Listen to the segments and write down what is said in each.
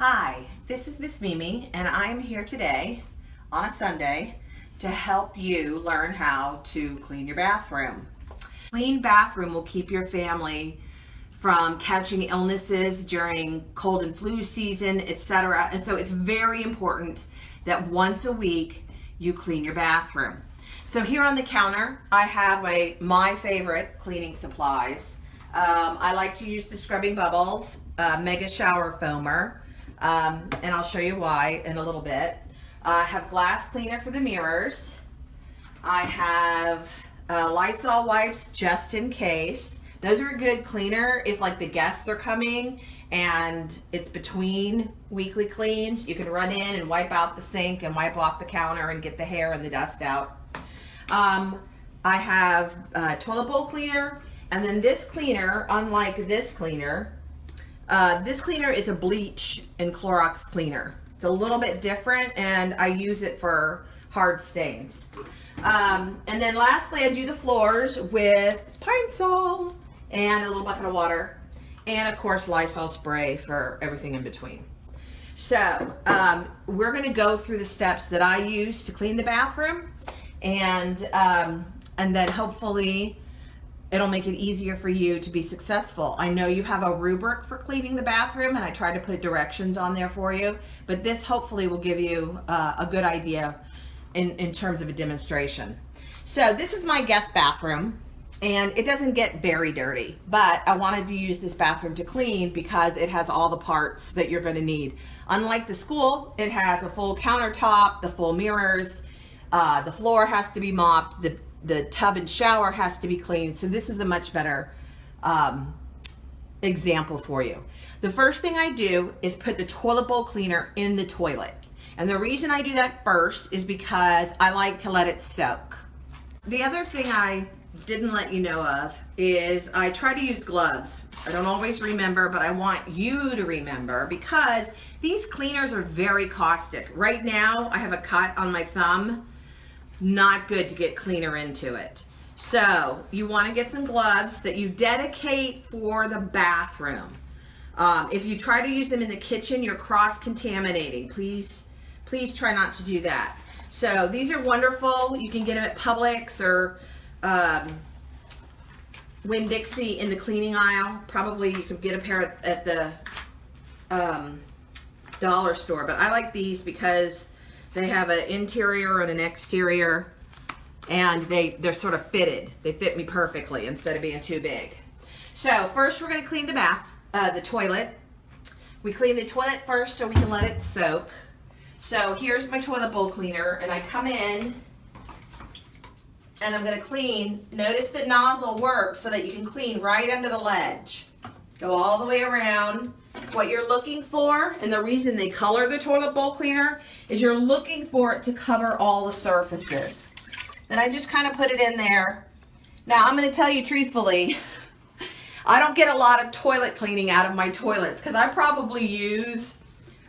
Hi, this is Miss Mimi, and I'm here today on a Sunday to help you learn how to clean your bathroom. Clean bathroom will keep your family from catching illnesses during cold and flu season, etc. And so it's very important that once a week you clean your bathroom. So here on the counter, I have my favorite cleaning supplies. I like to use the Scrubbing Bubbles Mega Shower Foamer. And I'll show you why in a little bit. I have glass cleaner for the mirrors. I have Lysol wipes just in case. Those are a good cleaner if like the guests are coming and it's between weekly cleans. You can run in and wipe out the sink and wipe off the counter and get the hair and the dust out. I have toilet bowl cleaner, and then this cleaner, unlike this cleaner is a bleach and Clorox cleaner. It's a little bit different, and I use it for hard stains. And then lastly, I do the floors with Pine Sol and a little bucket of water, and of course Lysol spray for everything in between. So we're going to go through the steps that I use to clean the bathroom, and then hopefully it'll make it easier for you to be successful. I know you have a rubric for cleaning the bathroom, and I try to put directions on there for you, but this hopefully will give you a good idea in terms of a demonstration. So this is my guest bathroom, and it doesn't get very dirty, but I wanted to use this bathroom to clean because it has all the parts that you're going to need. Unlike the school, it has a full countertop, the full mirrors, the floor has to be mopped, the tub and shower has to be cleaned. So this is a much better example for you. The first thing I do is put the toilet bowl cleaner in the toilet. And the reason I do that first is because I like to let it soak. The other thing I didn't let you know of is I try to use gloves. I don't always remember, but I want you to remember because these cleaners are very caustic. Right now I have a cut on my thumb. Not good to get cleaner into it. So you want to get some gloves that you dedicate for the bathroom. If you try to use them in the kitchen, you're cross-contaminating. Please try not to do that. So these are wonderful. You can get them at Publix or Winn-Dixie in the cleaning aisle. Probably you could get a pair at the dollar store, but I like these because they have an interior and an exterior, and they're sort of fitted. They fit me perfectly instead of being too big. So first we're going to clean the toilet. We clean the toilet first so we can let it soak. So here's my toilet bowl cleaner, and I come in and I'm going to clean. Notice the nozzle works so that you can clean right under the ledge. Go all the way around. What you're looking for, and the reason they color the toilet bowl cleaner, is you're looking for it to cover all the surfaces. Then I just kind of put it in there. Now I'm going to tell you truthfully, I don't get a lot of toilet cleaning out of my toilets because I probably use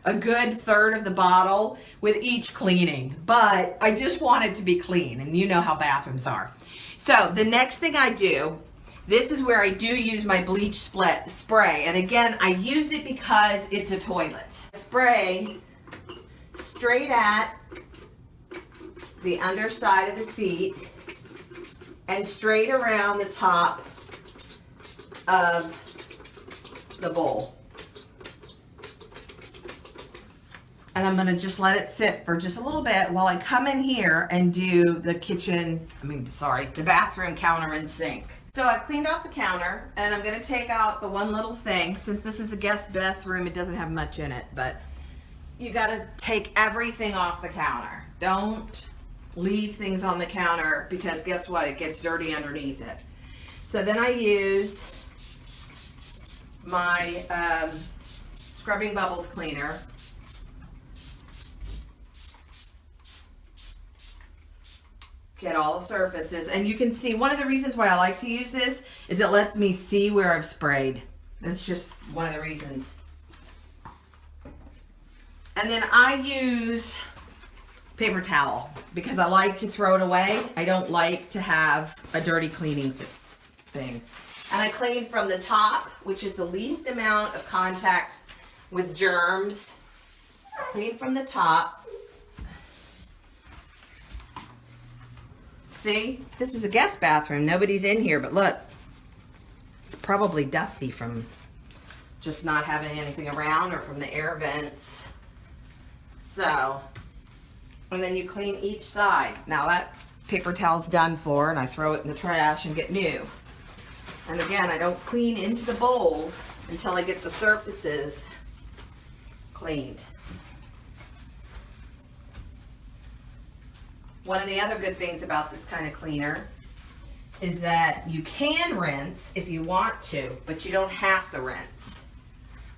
a good third of the bottle with each cleaning, but I just want it to be clean, and you know how bathrooms are. So the next thing I do, this is where I do use my bleach spray. And again, I use it because it's a toilet. Spray straight at the underside of the seat and straight around the top of the bowl. And I'm gonna just let it sit for just a little bit while I come in here and do the the bathroom counter and sink. So I've cleaned off the counter, and I'm going to take out the one little thing. Since this is a guest bathroom, it doesn't have much in it, but you got to take everything off the counter. Don't leave things on the counter because guess what? It gets dirty underneath it. So then I use my Scrubbing Bubbles cleaner. Get all the surfaces, and you can see one of the reasons why I like to use this is it lets me see where I've sprayed. That's just one of the reasons. And then I use paper towel because I like to throw it away. I don't like to have a dirty cleaning thing. And I clean from the top, which is the least amount of contact with germs clean from the top. See, this is a guest bathroom. Nobody's in here, but look, it's probably dusty from just not having anything around or from the air vents. So, and then you clean each side. Now that paper towel's done for, and I throw it in the trash and get new. And again, I don't clean into the bowl until I get the surfaces cleaned. One of the other good things about this kind of cleaner is that you can rinse if you want to, but you don't have to rinse,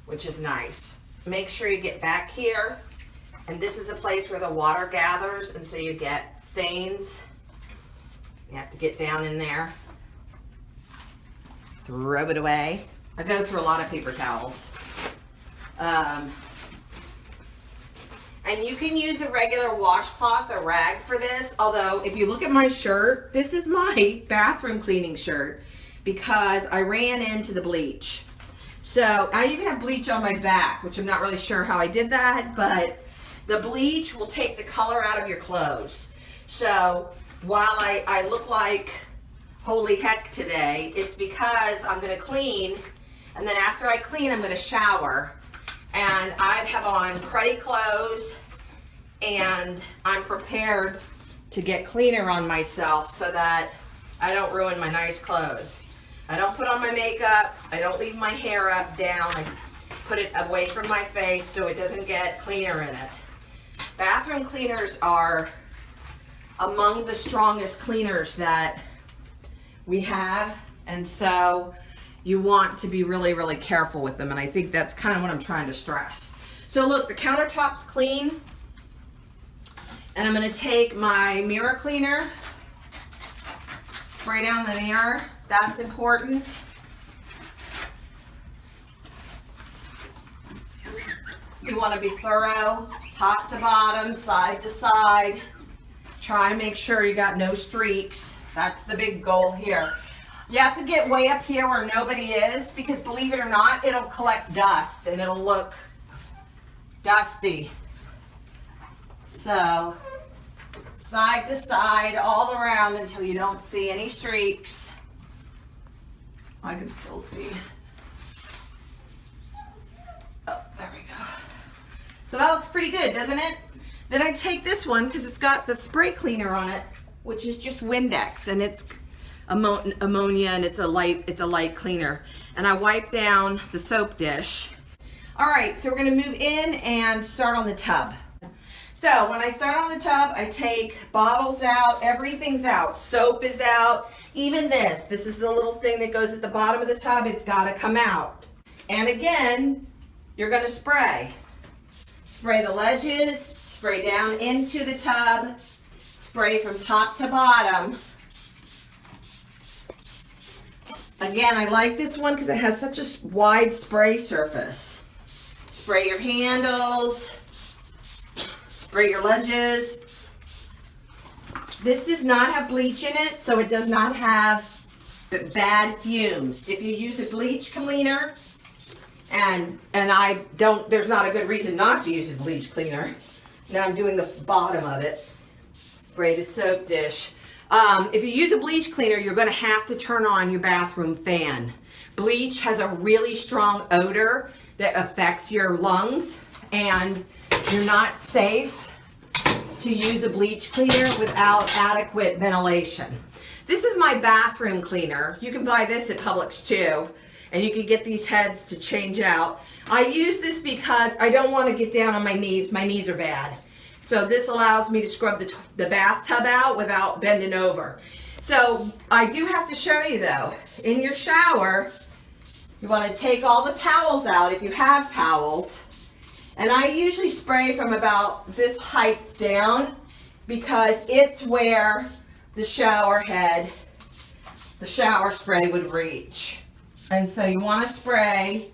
which is nice. Make sure you get back here, and this is a place where the water gathers, and so you get stains. You have to get down in there, throw it away. I go through a lot of paper towels. And you can use a regular washcloth or rag for this, although if you look at my shirt, this is my bathroom cleaning shirt because I ran into the bleach. So I even have bleach on my back, which I'm not really sure how I did that, but the bleach will take the color out of your clothes. So while I look like holy heck today, it's because I'm gonna clean, and then after I clean, I'm gonna shower. And I have on cruddy clothes, and I'm prepared to get cleaner on myself so that I don't ruin my nice clothes. I don't put on my makeup, I don't leave my hair up, down, I put it away from my face so it doesn't get cleaner in it. Bathroom cleaners are among the strongest cleaners that we have, and so you want to be really, really careful with them, and I think that's kind of what I'm trying to stress. So look, the countertop's clean, and I'm gonna take my mirror cleaner, spray down the mirror. That's important. You wanna be thorough, top to bottom, side to side. Try to make sure you got no streaks. That's the big goal here. You have to get way up here where nobody is, because believe it or not, it'll collect dust and it'll look dusty. So side to side, all around until you don't see any streaks. I can still see. Oh, there we go. So that looks pretty good, doesn't it? Then I take this one because it's got the spray cleaner on it, which is just Windex, and it's ammonia, and it's a light cleaner, and I wipe down the soap dish. All right, so we're gonna move in and start on the tub. So when I start on the tub, I take bottles out, everything's out, soap is out, even this is the little thing that goes at the bottom of the tub, it's gotta come out. And again, you're gonna spray the ledges, spray down into the tub, spray from top to bottom. Again, I like this one because it has such a wide spray surface. Spray your handles, spray your ledges. This does not have bleach in it, so it does not have bad fumes. If you use a bleach cleaner, and there's not a good reason not to use a bleach cleaner. Now I'm doing the bottom of it. Spray the soap dish. If you use a bleach cleaner, you're going to have to turn on your bathroom fan. Bleach has a really strong odor that affects your lungs, and you're not safe to use a bleach cleaner without adequate ventilation. This is my bathroom cleaner. You can buy this at Publix too, and you can get these heads to change out. I use this because I don't want to get down on my knees. My knees are bad. So this allows me to scrub the bathtub out without bending over. So I do have to show you though, in your shower, you want to take all the towels out if you have towels. And I usually spray from about this height down because it's where the shower head, the shower spray would reach. And so you want to spray.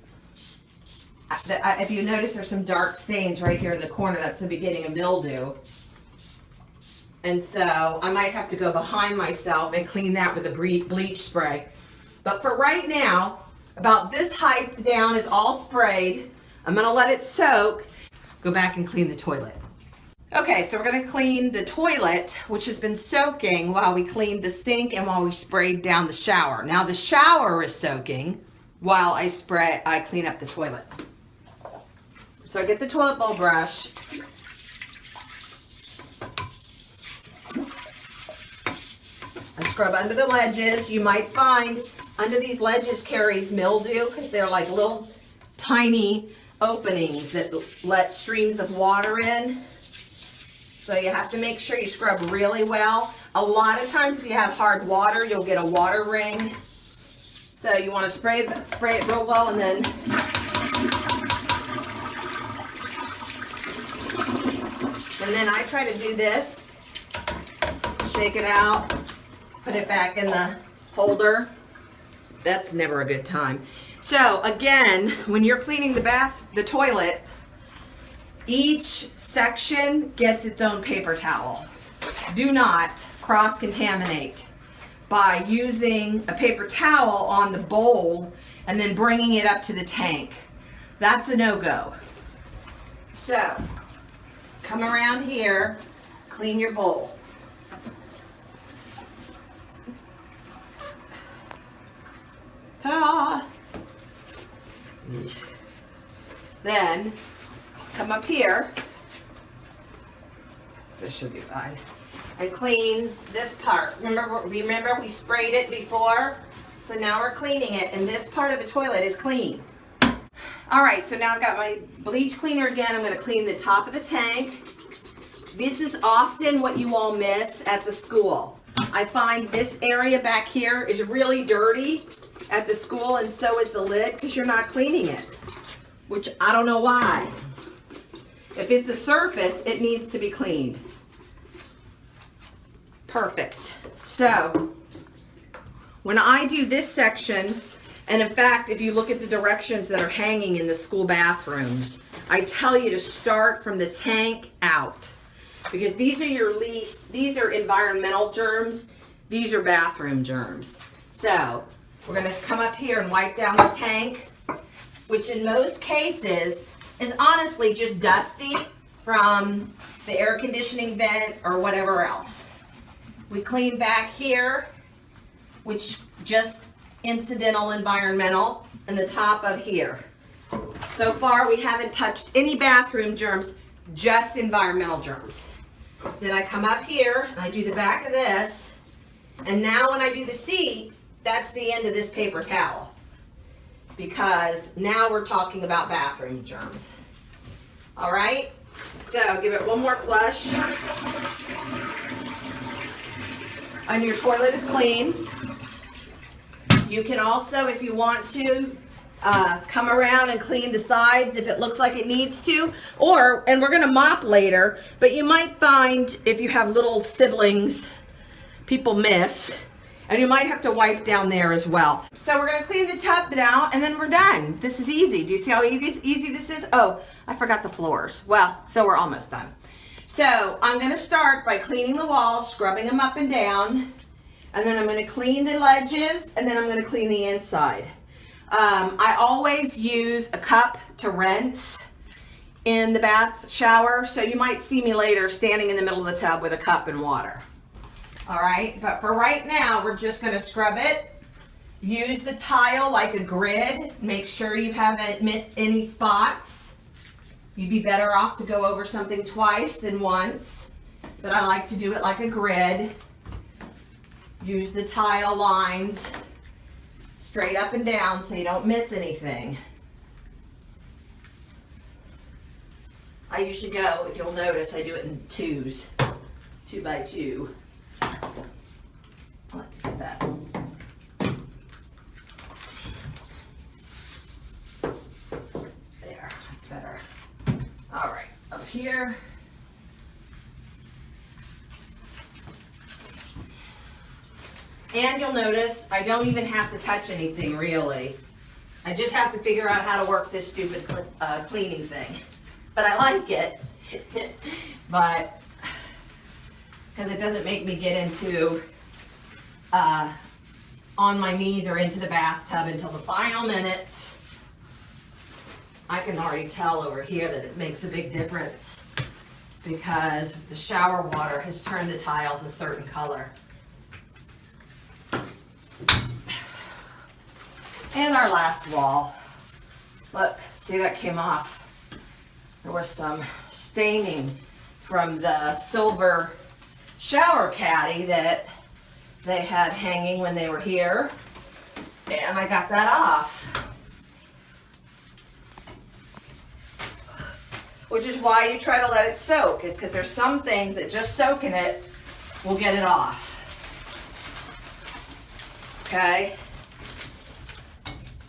If you notice, there's some dark stains right here in the corner. That's the beginning of mildew. And so I might have to go behind myself and clean that with a bleach spray. But for right now, about this height down is all sprayed. I'm going to let it soak. go back and clean the toilet. Okay, so we're gonna clean the toilet, which has been soaking while we cleaned the sink and while we sprayed down the shower. Now the shower is soaking while I clean up the toilet. So I get the toilet bowl brush. I scrub under the ledges. You might find under these ledges carries mildew because they're like little tiny openings that let streams of water in. So you have to make sure you scrub really well. A lot of times if you have hard water, you'll get a water ring. So you want to spray it real well, and then I try to do this. Shake it out, put it back in the holder. That's never a good time. So again, when you're cleaning the toilet, each section gets its own paper towel. Do not cross-contaminate by using a paper towel on the bowl and then bringing it up to the tank. That's a no-go. So, come around here, clean your bowl. Ta-da! Then, come up here, this should be fine, and clean this part. Remember we sprayed it before? So now we're cleaning it, and this part of the toilet is clean. All right, so now I've got my bleach cleaner again. I'm gonna clean the top of the tank. This is often what you all miss at the school. I find this area back here is really dirty at the school, and so is the lid because you're not cleaning it, which I don't know why. If it's a surface, it needs to be cleaned. Perfect. So, when I do this section, and in fact, if you look at the directions that are hanging in the school bathrooms, I tell you to start from the tank out. Because these are environmental germs, these are bathroom germs. So, we're gonna come up here and wipe down the tank, which in most cases is honestly just dusty from the air conditioning vent or whatever else. We clean back here, which just incidental environmental, and the top of here. So far we haven't touched any bathroom germs, just environmental germs. Then I come up here, and I do the back of this, and now when I do the seat, that's the end of this paper towel. Because now we're talking about bathroom germs. All right, so give it one more flush. And your toilet is clean. You can also, if you want to, come around and clean the sides if it looks like it needs to, and we're gonna mop later, but you might find if you have little siblings, people miss, and you might have to wipe down there as well. So we're gonna clean the tub now, and then we're done. This is easy. Do you see how easy this is? Oh, I forgot the floors. Well, so we're almost done. So I'm gonna start by cleaning the walls, scrubbing them up and down, and then I'm gonna clean the ledges, and then I'm gonna clean the inside. I always use a cup to rinse in the bath shower, so you might see me later standing in the middle of the tub with a cup and water. All right, but for right now, we're just gonna scrub it. Use the tile like a grid. Make sure you haven't missed any spots. You'd be better off to go over something twice than once, but I like to do it like a grid. Use the tile lines straight up and down so you don't miss anything. I usually go, if you'll notice, I do it in twos, 2 by 2. I like to get that. There, that's better. All right, up here. And you'll notice I don't even have to touch anything really. I just have to figure out how to work this stupid cleaning thing. But I like it. But because it doesn't make me get into on my knees or into the bathtub until the final minutes. I can already tell over here that it makes a big difference because the shower water has turned the tiles a certain color. And our last wall. Look, see, that came off. There was some staining from the silver shower caddy that they had hanging when they were here. And I got that off. Which is why you try to let it soak, is because there's some things that just soaking it will get it off. Okay?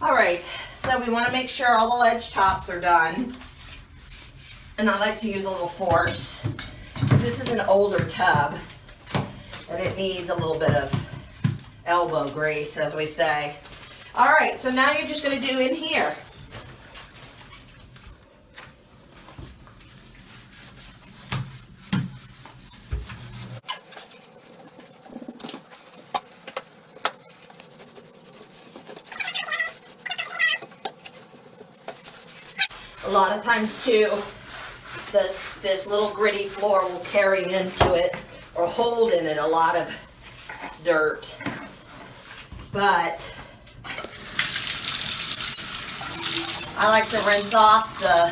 All right, so we want to make sure all the ledge tops are done. And I like to use a little force, because this is an older tub, and it needs a little bit of elbow grease, as we say. All right, so now you're just going to do in here. A lot of times too, this little gritty floor will carry into it or hold in it a lot of dirt. But I like to rinse off the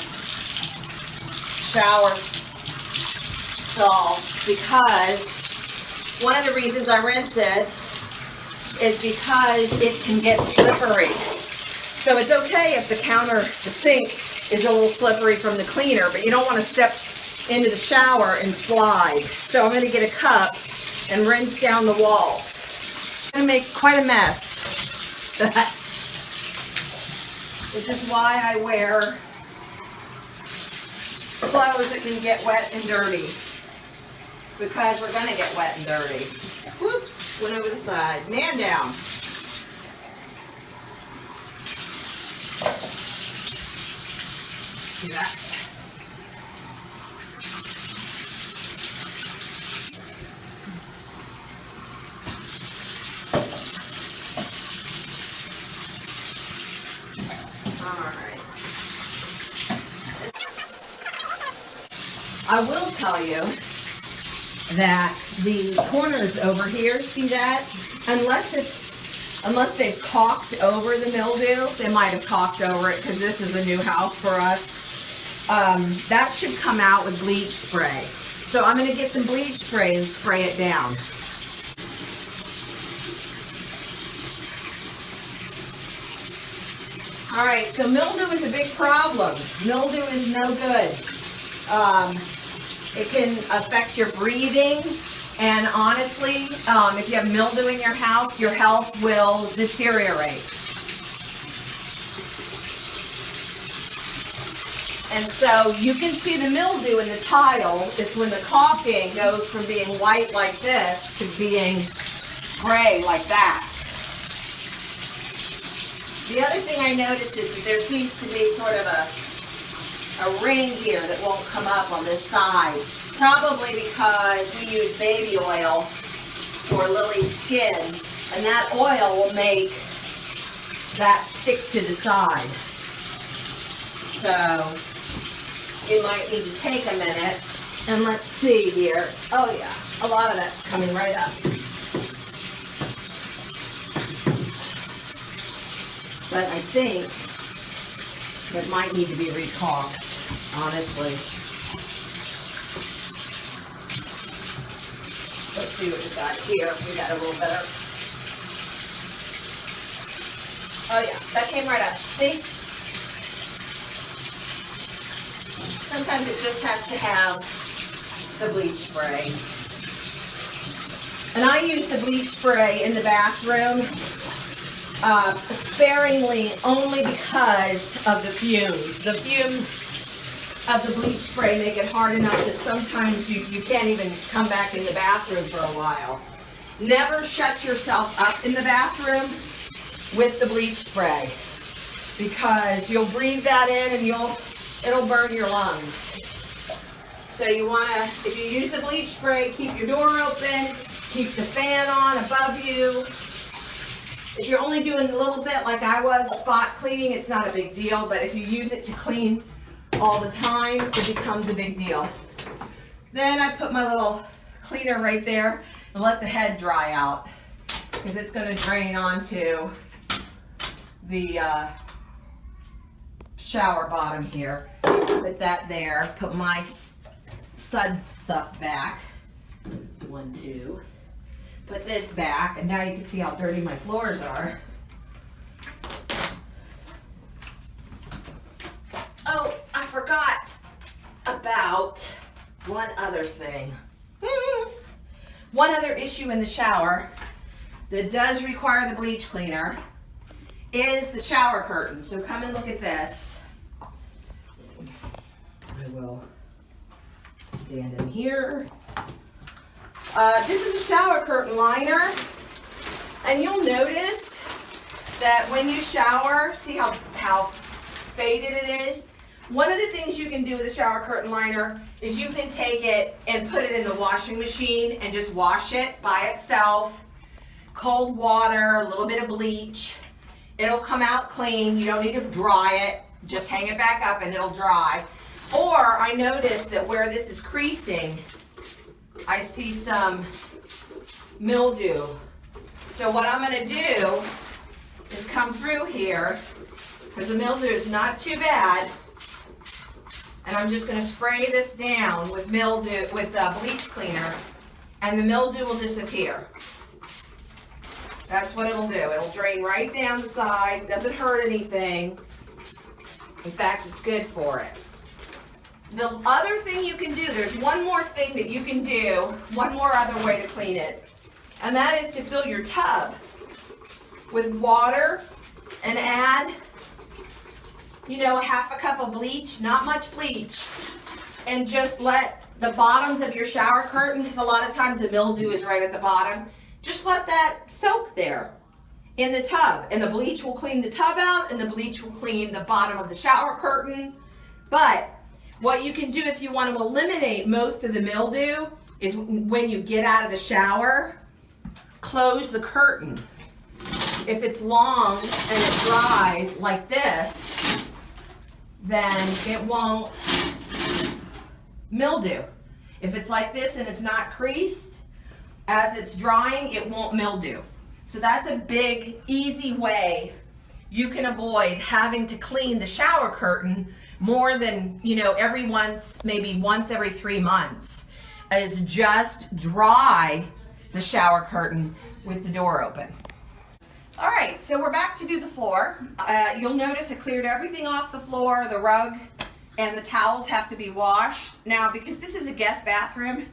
shower stall, because one of the reasons I rinse it is because it can get slippery. So it's okay if the sink is a little slippery from the cleaner, but you don't want to step into the shower and slide. So I'm going to get a cup and rinse down the walls. I'm going to make quite a mess. Which is why I wear clothes that can get wet and dirty. Because we're going to get wet and dirty. Whoops, went over the side. Man down. See that? Alright. I will tell you that the corners over here, see that? Unless they've caulked over the mildew, they might have caulked over it because this is a new house for us. That should come out with bleach spray. So I'm going to get some bleach spray and spray it down. All right, so mildew is a big problem. Mildew is no good. It can affect your breathing. And honestly, if you have mildew in your house, your health will deteriorate. And so you can see the mildew in the tile. It's when the caulking goes from being white like this to being gray like that. The other thing I noticed is that there seems to be sort of a ring here that won't come up on this side. Probably because we use baby oil for Lily's skin, and that oil will make that stick to the side. So it might need to take a minute, and let's see here. Oh yeah, a lot of that's coming right up. But I think it might need to be recaulked, honestly. Let's see what we got here. We got a little bit of... Oh yeah, that came right up. See? Sometimes it just has to have the bleach spray. And I use the bleach spray in the bathroom sparingly, only because of the fumes. The fumes of the bleach spray make it hard enough that sometimes you can't even come back in the bathroom for a while. Never shut yourself up in the bathroom with the bleach spray, because you'll breathe that in and it'll burn your lungs. So you want to, if you use the bleach spray, keep your door open, keep the fan on above you. If you're only doing a little bit like I was, spot cleaning, it's not a big deal, but if you use it to clean all the time, it becomes a big deal. Then I put my little cleaner right there and let the head dry out because it's going to drain onto the shower bottom here. Put that there, put my suds stuff back. 1, 2. Put this back, and now you can see how dirty my floors are. Oh, I forgot about one other thing. One other issue in the shower that does require the bleach cleaner is the shower curtain. So come and look at this. I will stand in here. This is a shower curtain liner, and you'll notice that when you shower, see how faded it is? One of the things you can do with a shower curtain liner is you can take it and put it in the washing machine and just wash it by itself. Cold water, a little bit of bleach. It'll come out clean. You don't need to dry it. Just hang it back up and it'll dry. Or I noticed that where this is creasing, I see some mildew. So what I'm going to do is come through here, because the mildew is not too bad, and I'm just going to spray this down with bleach cleaner, and the mildew will disappear. That's what it'll do. It'll drain right down the side. Doesn't hurt anything. In fact, it's good for it. The other thing you can do, there's one more thing that you can do, one more other way to clean it, and that is to fill your tub with water and add, a half a cup of bleach, not much bleach, and just let the bottoms of your shower curtain, because a lot of times the mildew is right at the bottom, just let that soak there in the tub, and the bleach will clean the tub out, and the bleach will clean the bottom of the shower curtain. But what you can do if you want to eliminate most of the mildew is when you get out of the shower, close the curtain. If it's long and it dries like this, then it won't mildew. If it's like this and it's not creased, as it's drying, it won't mildew. So that's a big, easy way you can avoid having to clean the shower curtain more than, maybe once every 3 months, is just dry the shower curtain with the door open. All right, so we're back to do the floor. You'll notice I cleared everything off the floor, the rug, and the towels have to be washed. Now, because this is a guest bathroom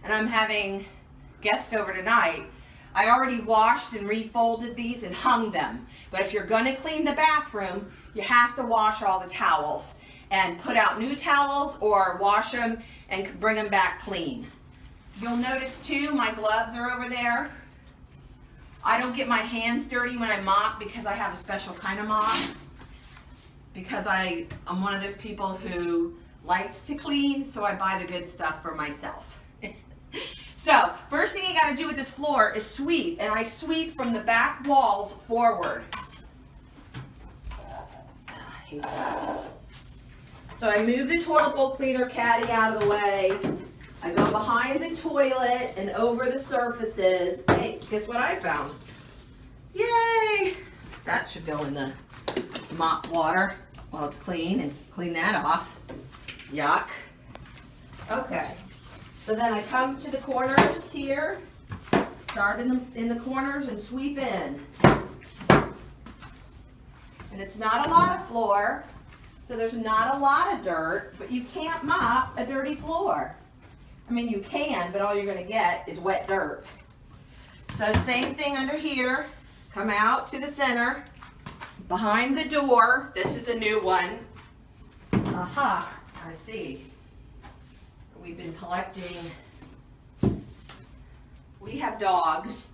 and I'm having guests over tonight, I already washed and refolded these and hung them. But if you're gonna clean the bathroom, you have to wash all the towels and put out new towels or wash them and bring them back clean. You'll notice too, my gloves are over there. I don't get my hands dirty when I mop because I have a special kind of mop. Because I'm one of those people who likes to clean, so I buy the good stuff for myself. So, first thing you gotta do with this floor is sweep, and I sweep from the back walls forward. So I move the toilet bowl cleaner caddy out of the way. I go behind the toilet and over the surfaces. Hey, guess what I found? Yay! That should go in the mop water while it's clean, and clean that off. Yuck. Okay. So then I come to the corners here, start in the corners and sweep in. And it's not a lot of floor, so there's not a lot of dirt, but you can't mop a dirty floor. I mean, you can, but all you're going to get is wet dirt. So same thing under here. Come out to the center, behind the door. This is a new one. Aha, I see. We've been collecting, we have dogs,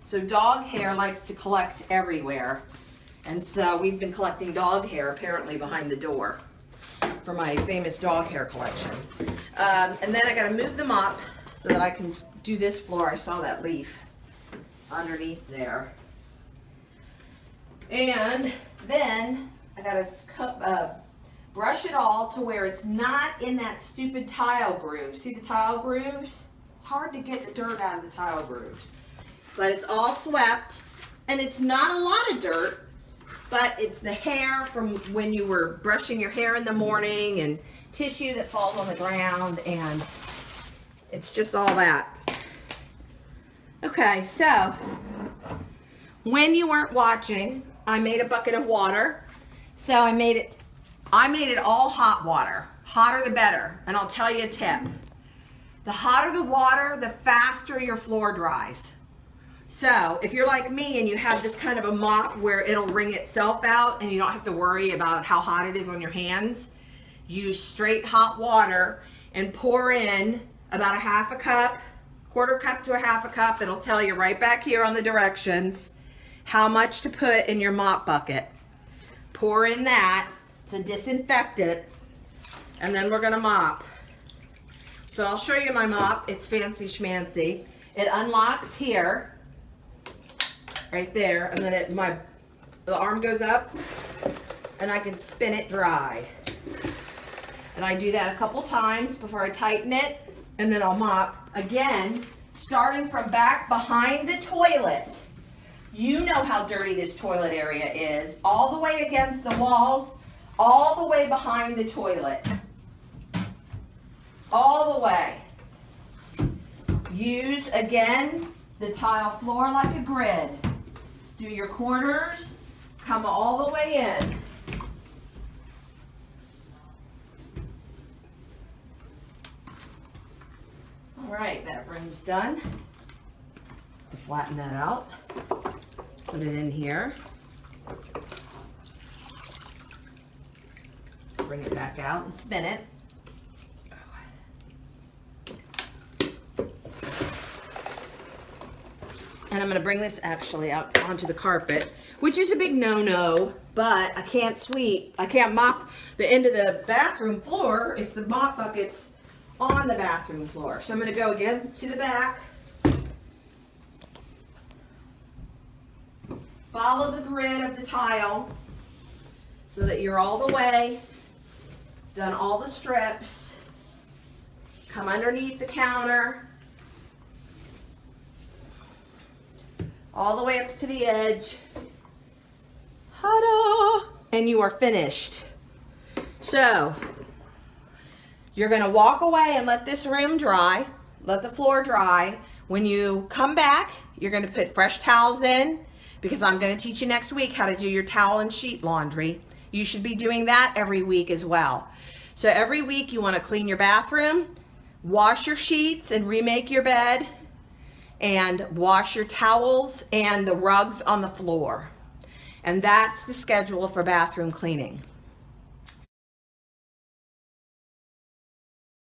so dog hair likes to collect everywhere. And so we've been collecting dog hair apparently behind the door for my famous dog hair collection. And then I gotta move them up so that I can do this floor. I saw that leaf underneath there. And then I gotta brush it all to where it's not in that stupid tile groove. See the tile grooves? It's hard to get the dirt out of the tile grooves. But it's all swept, and it's not a lot of dirt, but it's the hair from when you were brushing your hair in the morning and tissue that falls on the ground, and it's just all that. Okay, so when you weren't watching, I made a bucket of water. So I made it all hot water. Hotter the better. And I'll tell you a tip. The hotter the water, the faster your floor dries. So if you're like me and you have this kind of a mop where it'll wring itself out and you don't have to worry about how hot it is on your hands, use straight hot water and pour in about a half a cup, quarter cup to a half a cup. It'll tell you right back here on the directions how much to put in your mop bucket. Pour in that to disinfect it, and then we're gonna mop. So I'll show you my mop. It's fancy schmancy. It unlocks here, right there, and then the arm goes up, and I can spin it dry. And I do that a couple times before I tighten it, and then I'll mop again, starting from back behind the toilet. You know how dirty this toilet area is. All the way against the walls, all the way behind the toilet. All the way. Use, again, the tile floor like a grid. Do your corners, come all the way in. All right, that room's done. To flatten that out, put it in here. Bring it back out and spin it. And I'm going to bring this actually out onto the carpet, which is a big no-no, but I can't mop the end of the bathroom floor if the mop bucket's on the bathroom floor. So I'm going to go again to the back. Follow the grid of the tile so that you're all the way, done all the strips. Come underneath the counter, all the way up to the edge. Ta-da! And you are finished. So, you're going to walk away and let this room dry, let the floor dry. When you come back, you're going to put fresh towels in, because I'm going to teach you next week how to do your towel and sheet laundry. You should be doing that every week as well. So every week you want to clean your bathroom, wash your sheets and remake your bed, and wash your towels and the rugs on the floor. And that's the schedule for bathroom cleaning.